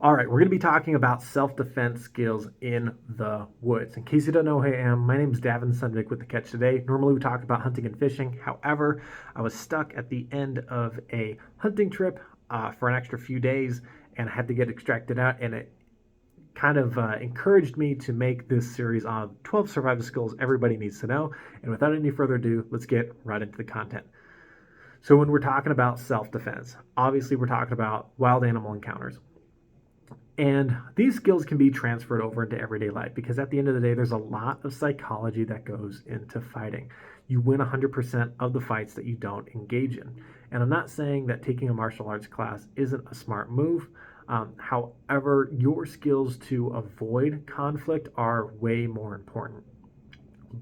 All right, we're going to be talking about self-defense skills in the woods. In case you don't know who I am, my name is Davin Sundvik with The Catch Today. Normally we talk about hunting and fishing. However, I was stuck at the end of a hunting trip for an extra few days and I had to get extracted out, and it kind of encouraged me to make this series on 12 survival skills everybody needs to know. And without any further ado, let's get right into the content. So when we're talking about self-defense, obviously we're talking about wild animal encounters. And these skills can be transferred over into everyday life because at the end of the day, there's a lot of psychology that goes into fighting. You win 100% of the fights that you don't engage in. And I'm not saying that taking a martial arts class isn't a smart move. However, your skills to avoid conflict are way more important.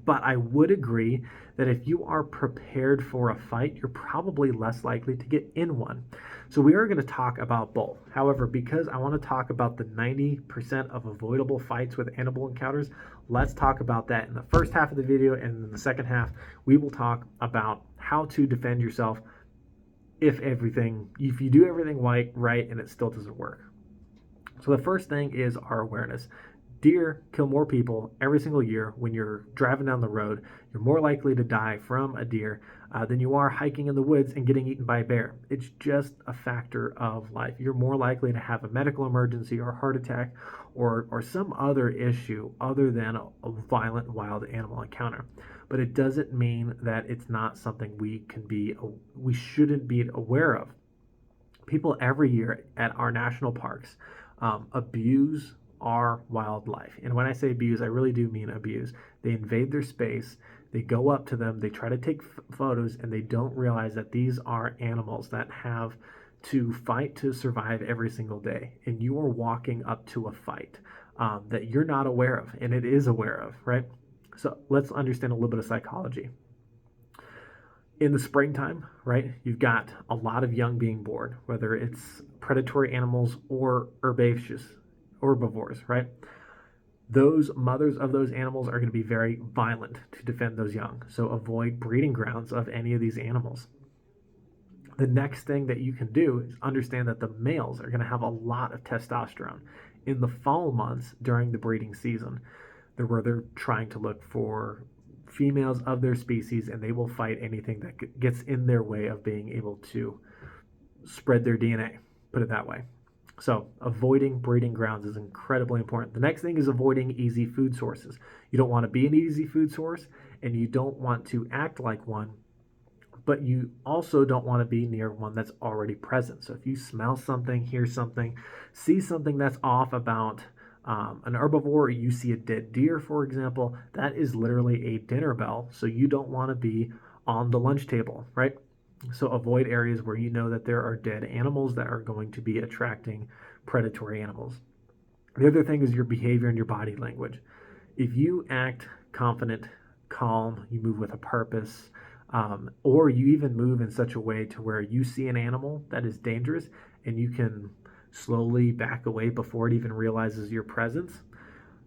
But I would agree that if you are prepared for a fight, you're probably less likely to get in one. So we are going to talk about both. However, because I want to talk about the 90% of avoidable fights with animal encounters, let's talk about that in the first half of the video, and in the second half, we will talk about how to defend yourself if you do everything right and it still doesn't work. So the first thing is our awareness. Deer kill more people every single year. When you're driving down the road, you're more likely to die from a deer than you are hiking in the woods and getting eaten by a bear. It's just a factor of life. You're more likely to have a medical emergency or a heart attack or some other issue other than a violent wild animal encounter. But it doesn't mean that it's not something we shouldn't be aware of. People every year at our national parks abuse our wildlife. And when I say abuse, I really do mean abuse. They invade their space, they go up to them, they try to take photos, and they don't realize that these are animals that have to fight to survive every single day. And you are walking up to a fight that you're not aware of, and it is aware of, right? So let's understand a little bit of psychology. In the springtime, right, you've got a lot of young being born, whether it's predatory animals or herbaceous herbivores, right? Those mothers of those animals are going to be very violent to defend those young. So avoid breeding grounds of any of these animals. The next thing that you can do is understand that the males are going to have a lot of testosterone in the fall months during the breeding season. Where they're trying to look for females of their species, and they will fight anything that gets in their way of being able to spread their DNA, put it that way. So avoiding breeding grounds is incredibly important. The next thing is avoiding easy food sources. You don't want to be an easy food source, and you don't want to act like one, but you also don't want to be near one that's already present. So if you smell something, hear something, see something that's off about an herbivore, or you see a dead deer, for example, that is literally a dinner bell. So you don't want to be on the lunch table, right? So avoid areas where you know that there are dead animals that are going to be attracting predatory animals. The other thing is your behavior and your body language. If you act confident, calm, you move with a purpose, or you even move in such a way to where you see an animal that is dangerous and you can slowly back away before it even realizes your presence,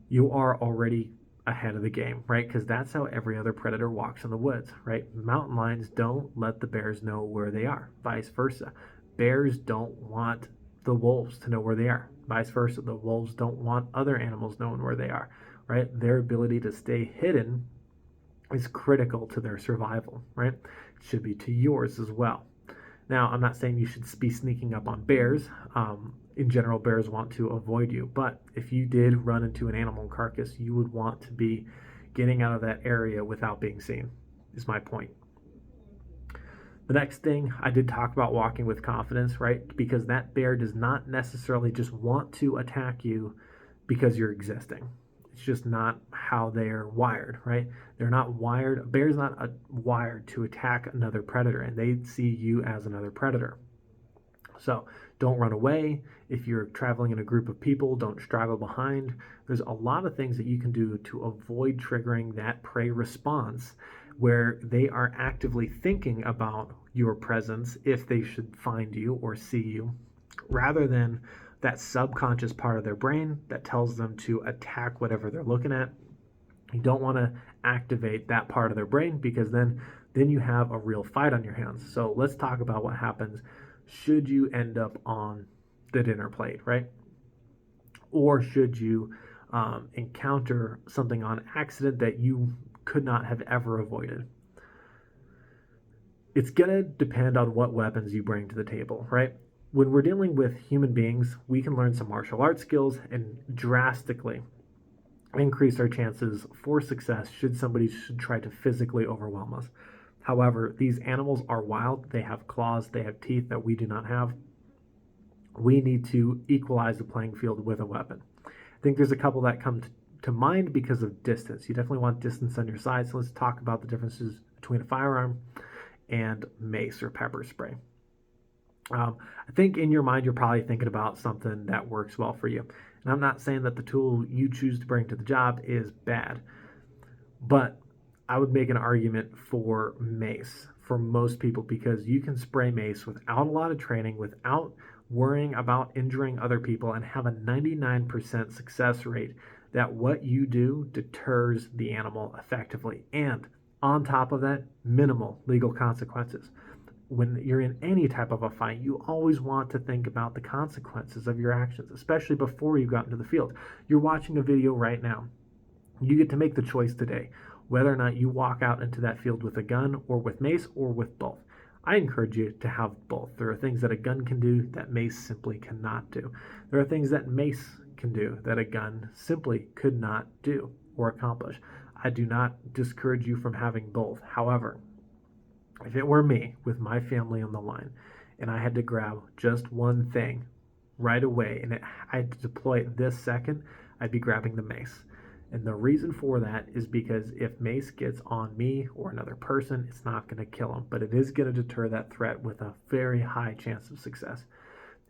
you are already ahead of the game, right? Because that's how every other predator walks in the woods, right? Mountain lions don't let the bears know where they are, vice versa. Bears don't want the wolves to know where they are, vice versa. The wolves don't want other animals knowing where they are, right? Their ability to stay hidden is critical to their survival, right? It should be to yours as well. Now, I'm not saying you should be sneaking up on bears. In general, bears want to avoid you. But if you did run into an animal carcass, you would want to be getting out of that area without being seen, is my point. The next thing, I did talk about walking with confidence, right? Because that bear does not necessarily just want to attack you because you're existing. It's just not how they're wired, right? They're not wired. A bear's not wired to attack another predator, and they see you as another predator. So don't run away. If you're traveling in a group of people, don't straggle behind. There's a lot of things that you can do to avoid triggering that prey response where they are actively thinking about your presence if they should find you or see you, rather than that subconscious part of their brain that tells them to attack whatever they're looking at. You don't want to activate that part of their brain because then you have a real fight on your hands. So let's talk about what happens should you end up on the dinner plate, right? or should you encounter something on accident that you could not have ever avoided. It's going to depend on what weapons you bring to the table, right? When we're dealing with human beings, we can learn some martial arts skills and drastically increase our chances for success should somebody try to physically overwhelm us. However, these animals are wild. They have claws, they have teeth that we do not have. We need to equalize the playing field with a weapon. I think there's a couple that come to mind because of distance. You definitely want distance on your side. So let's talk about the differences between a firearm and mace or pepper spray. I think in your mind, you're probably thinking about something that works well for you. And I'm not saying that the tool you choose to bring to the job is bad, but I would make an argument for mace for most people because you can spray mace without a lot of training, without worrying about injuring other people, and have a 99% success rate that what you do deters the animal effectively. And on top of that, minimal legal consequences. When you're in any type of a fight, you always want to think about the consequences of your actions, especially before you got into the field. You're watching a video right now. You get to make the choice today whether or not you walk out into that field with a gun or with mace or with both. I encourage you to have both. There are things that a gun can do that mace simply cannot do. There are things that mace can do that a gun simply could not do or accomplish. I do not discourage you from having both. However, if it were me with my family on the line and I had to grab just one thing right away and I had to deploy it this second, I'd be grabbing the mace. And the reason for that is because if mace gets on me or another person, it's not going to kill them, but it is going to deter that threat with a very high chance of success.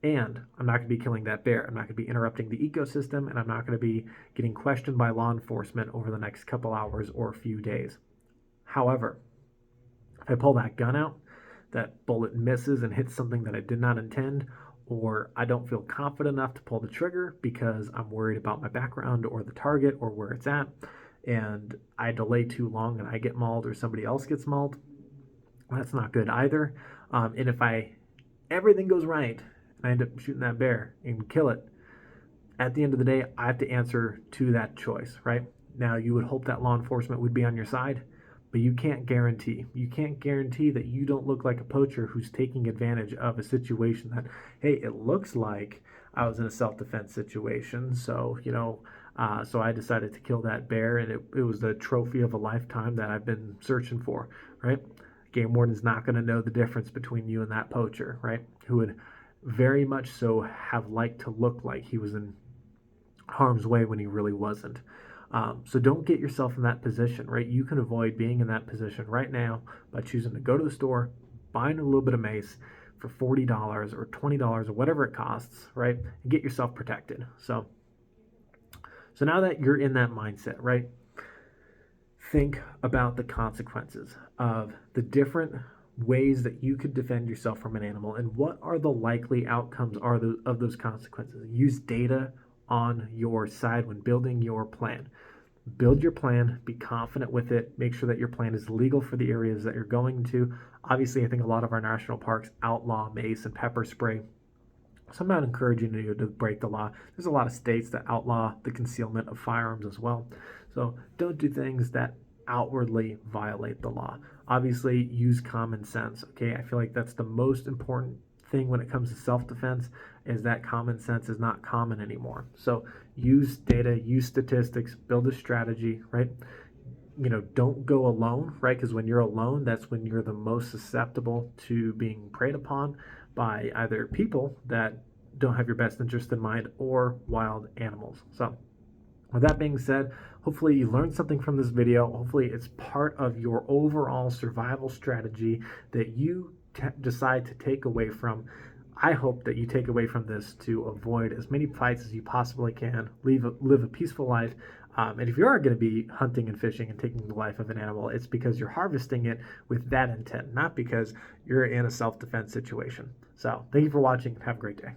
And I'm not going to be killing that bear. I'm not going to be interrupting the ecosystem, and I'm not going to be getting questioned by law enforcement over the next couple hours or a few days. However, if I pull that gun out, that bullet misses and hits something that I did not intend, or I don't feel confident enough to pull the trigger because I'm worried about my background or the target or where it's at, and I delay too long and I get mauled or somebody else gets mauled, that's not good either. And if everything goes right and I end up shooting that bear and kill it, at the end of the day, I have to answer to that choice, right? Now, you would hope that law enforcement would be on your side, but you can't guarantee. You can't guarantee that you don't look like a poacher who's taking advantage of a situation that, hey, it looks like I was in a self-defense situation, so, so I decided to kill that bear, and it was the trophy of a lifetime that I've been searching for, right? Game warden's not going to know the difference between you and that poacher, right? Who would very much so have liked to look like he was in harm's way when he really wasn't. So don't get yourself in that position, right? You can avoid being in that position right now by choosing to go to the store, buying a little bit of mace for $40 or $20 or whatever it costs, right? And get yourself protected. So now that you're in that mindset, right? Think about the consequences of the different ways that you could defend yourself from an animal and what are the likely outcomes of those consequences. Use data on your side when building your plan. Build your plan, be confident with it, make sure that your plan is legal for the areas that you're going to. Obviously, I think a lot of our national parks outlaw mace and pepper spray. So I'm not encouraging you to break the law. There's a lot of states that outlaw the concealment of firearms as well. So don't do things that outwardly violate the law. Obviously, use common sense. Okay, I feel like that's the most important thing when it comes to self-defense is that common sense is not common anymore. So use data, use statistics, build a strategy, right? Don't go alone, right? Because when you're alone, that's when you're the most susceptible to being preyed upon by either people that don't have your best interest in mind or wild animals. So with that being said, hopefully you learned something from this video. Hopefully it's part of your overall survival strategy that you decide to take away from. I hope that you take away from this to avoid as many fights as you possibly can, live a peaceful life. And if you are going to be hunting and fishing and taking the life of an animal, it's because you're harvesting it with that intent, not because you're in a self-defense situation. So thank you for watching and have a great day.